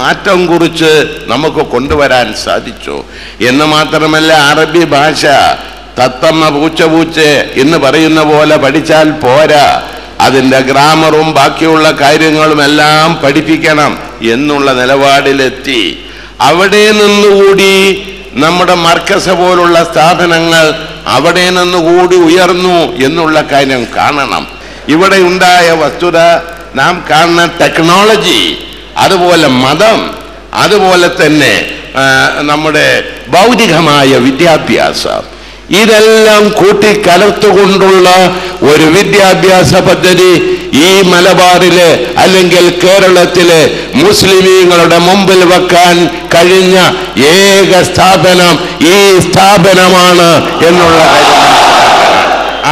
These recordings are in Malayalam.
മാറ്റം കുറിച്ച് നമുക്ക് കൊണ്ടുവരാൻ സാധിച്ചു. എന്ന് മാത്രമല്ല, അറബി ഭാഷ തത്തമ്മ പൂച്ച എന്ന് പറയുന്ന പോലെ പഠിച്ചാൽ പോരാ, അതിൻ്റെ ഗ്രാമറും ബാക്കിയുള്ള കാര്യങ്ങളുമെല്ലാം പഠിപ്പിക്കണം എന്നുള്ള നിലപാടിലെത്തി. അവിടെ നിന്നുകൂടി നമ്മുടെ മർക്കസ പോലുള്ള സ്ഥാപനങ്ങൾ അവിടെ നിന്നുകൂടി ഉയർന്നു എന്നുള്ള കാര്യം കാണണം. ഇവിടെ ഉണ്ടായ വസ്തുത നാം കാണുന്ന ടെക്നോളജി, അതുപോലെ മതം, അതുപോലെ തന്നെ നമ്മുടെ ഭൗതികമായ വിദ്യാഭ്യാസം, ഇതെല്ലാം കൂട്ടിക്കലർത്തുകൊണ്ടുള്ള ഒരു വിദ്യാഭ്യാസ പദ്ധതി ഈ മലബാറില് അല്ലെങ്കിൽ കേരളത്തില് മുസ്ലിമീങ്ങളുടെ മുമ്പിൽ വെക്കാൻ കഴിഞ്ഞ ഏക സ്ഥാപനം ഈ സ്ഥാപനമാണ് എന്നുള്ള കാര്യം.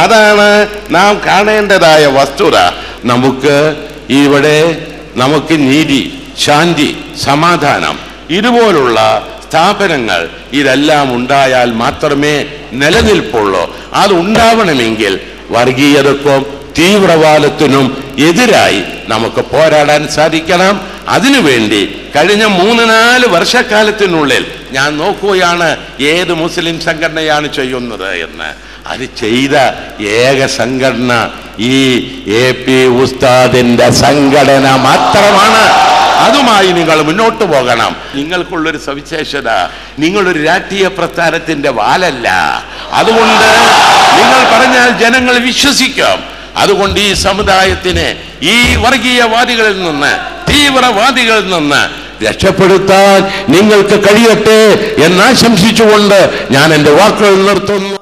അതാണ് നാം കാണേണ്ടതായ വസ്തുത. നമുക്ക് നീതി, ശാന്തി, സമാധാനം, ഇതുപോലുള്ള സ്ഥാപനങ്ങൾ ഇതെല്ലാം ഉണ്ടായാൽ മാത്രമേ നിലനിൽപ്പുള്ളൂ. അതുണ്ടാവണമെങ്കിൽ വർഗീയതക്കും തീവ്രവാദത്തിനും എതിരായി നമുക്ക് പോരാടാൻ സാധിക്കണം. അതിനുവേണ്ടി കഴിഞ്ഞ 3-4 വർഷക്കാലത്തിനുള്ളിൽ ഞാൻ നോക്കുകയാണ് ഏത് മുസ്ലിം സംഘടനയാണ് ചെയ്യുന്നത് എന്ന്. അത് ചെയ്ത ഏക സംഘടന ഈ AP ഉസ്താദിന്റെ സംഘടന മാത്രമാണ്. അതുമായി നിങ്ങൾ മുന്നോട്ട് പോകണം. നിങ്ങൾക്കുള്ളൊരു സവിശേഷത, നിങ്ങളൊരു രാഷ്ട്രീയ പ്രസ്ഥാനത്തിന്റെ വാലല്ല. അതുകൊണ്ട് നിങ്ങൾ പറഞ്ഞാൽ ജനങ്ങൾ വിശ്വസിക്കും. അതുകൊണ്ട് ഈ സമുദായത്തിനെ ഈ വർഗീയവാദികളിൽ നിന്ന്, തീവ്രവാദികളിൽ നിന്ന് രക്ഷപ്പെടുത്താൻ നിങ്ങൾക്ക് കഴിയട്ടെ എന്നാശംസിച്ചുകൊണ്ട് ഞാൻ എൻ്റെ വാക്കുകൾ നിർത്തുന്നു.